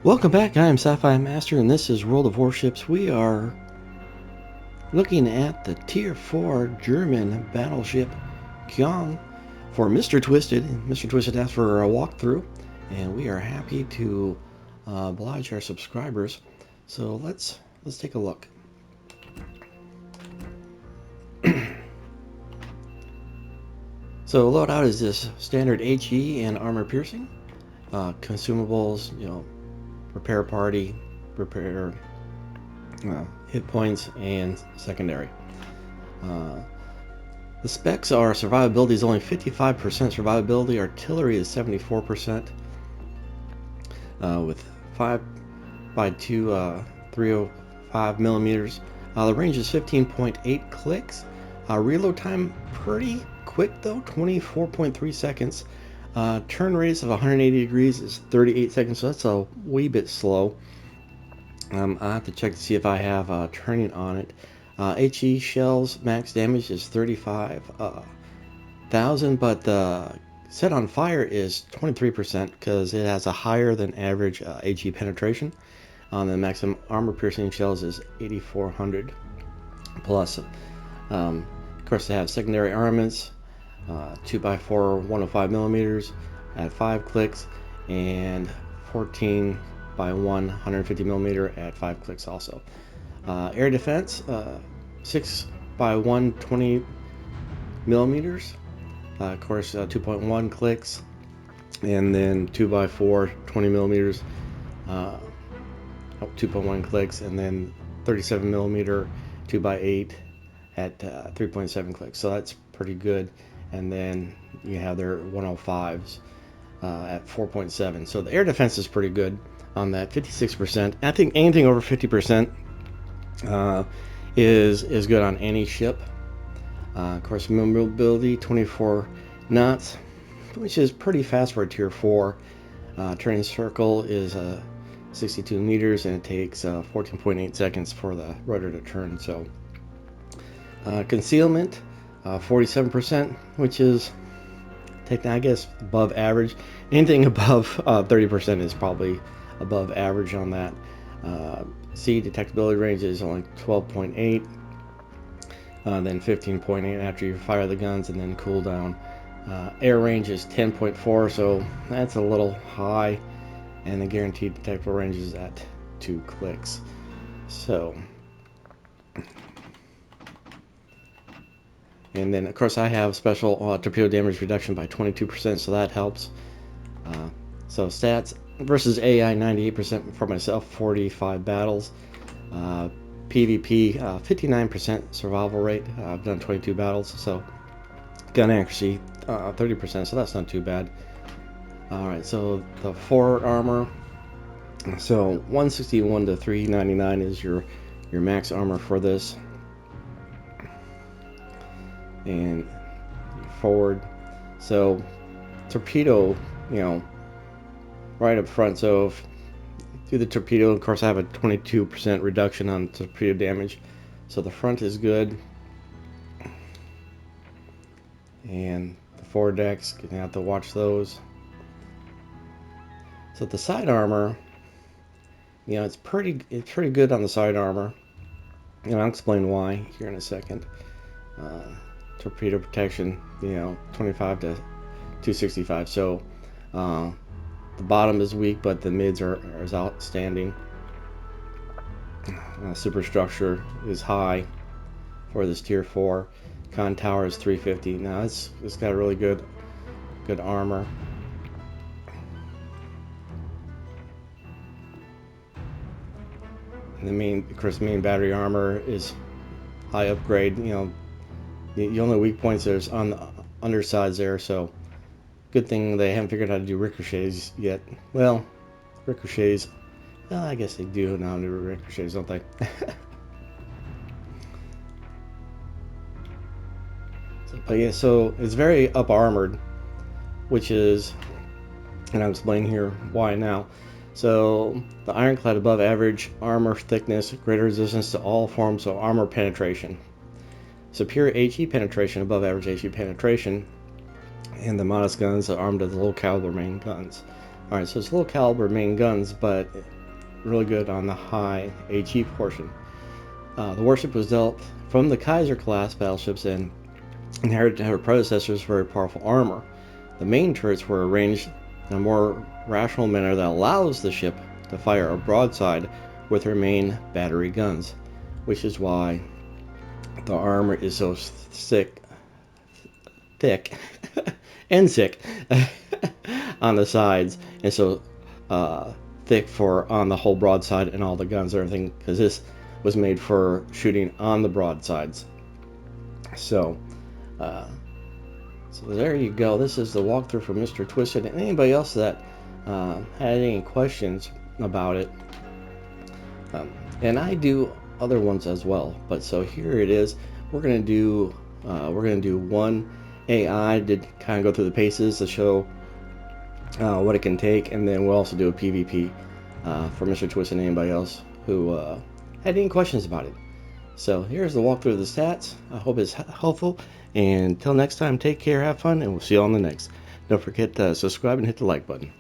Welcome back, I am Sci-Fi Master and this is World of Warships. We are looking at the Tier 4 German battleship Konig for Mr. Twisted. Mr. Twisted asked for a walkthrough and we are happy to oblige our subscribers. So let's take a look. So loadout is this standard HE and armor piercing. Consumables, repair party, repair hit points, and secondary. The specs are survivability is only 55% survivability, artillery is 74%, with 5x2 305 millimeters. The range is 15.8 clicks. Reload time pretty quick though, 24.3 seconds. Turn radius of 180 degrees is 38 seconds, so that's a wee bit slow. I have to check to see if I have turning on it. HE shells max damage is 35,000, but the set on fire is 23% because it has a higher than average HE penetration. The maximum armor piercing shells is 8,400 plus. Of course, they have secondary armaments, 2x4 105 millimeters at 5 clicks, and 14 by 150 millimeter at 5 clicks also. Air defense, 6 by 120 millimeters, of course 2.1 clicks, and then 2 by 4 20 millimeters, 2.1 clicks, and then 37 millimeter 2 by 8 at 3.7 clicks. So that's pretty good. And then you have their 105s at 4.7. So the air defense is pretty good on that, 56%. I think anything over 50% is good on any ship. Of course, mobility 24 knots, which is pretty fast for a tier 4. Turning circle is 62 meters, and it takes 14.8 seconds for the rudder to turn. So concealment 47%, which is, I guess, above average. Anything above 30% is probably above average on that. C detectability range is only 12.8, then 15.8 after you fire the guns, and then cooldown. Air range is 10.4, so that's a little high, and the guaranteed detectable range is at 2 clicks. So, and then of course I have special torpedo damage reduction by 22%, so that helps. So stats versus AI 98% for myself, 45 battles. PvP 59% survival rate. I've done 22 battles. So gun accuracy 30%, so that's not too bad. Alright, so the forward armor, so 161 to 399 is your max armor for this. And forward, so torpedo, right up front. So if do the torpedo, of course I have a 22% reduction on torpedo damage, so the front is good. And the forward decks, gonna have to watch those. So the side armor, it's pretty good on the side armor, and I'll explain why here in a second. Torpedo protection, 25 to 265. So the bottom is weak, but the mids are outstanding. Superstructure is high for this tier 4. Con tower is 350. Now it's got really good armor. And the main battery armor is high upgrade. The only weak points there's on the undersides there, so good thing they haven't figured out how to do ricochets yet. Well, ricochets, I guess they do now do ricochets, don't they? But yeah, so it's very up armored, which is, and I'll explain here why now. So the ironclad above average armor thickness, greater resistance to all forms of armor penetration. Superior HE penetration, above average HE penetration, and the modest guns are armed with low caliber main guns. Alright, so it's low caliber main guns, but really good on the high HE portion. The warship was dealt from the Kaiser class battleships and inherited her predecessor's very powerful armor. The main turrets were arranged in a more rational manner that allows the ship to fire a broadside with her main battery guns, which is why the armor is so thick and thick on the sides, and so thick for on the whole broadside and all the guns and everything, because this was made for shooting on the broadsides. So there you go. This is the walkthrough from Mr. Twisted. And anybody else that had any questions about it, and I do other ones as well. But so here it is. We're gonna do one AI. Did kind of go through the paces to show what it can take, and then we'll also do a PvP for Mr. Twisted and anybody else who had any questions about it. So here's the walkthrough of the stats. I hope it's helpful. And until next time, take care, have fun, and we'll see you on the next. Don't forget to subscribe and hit the like button.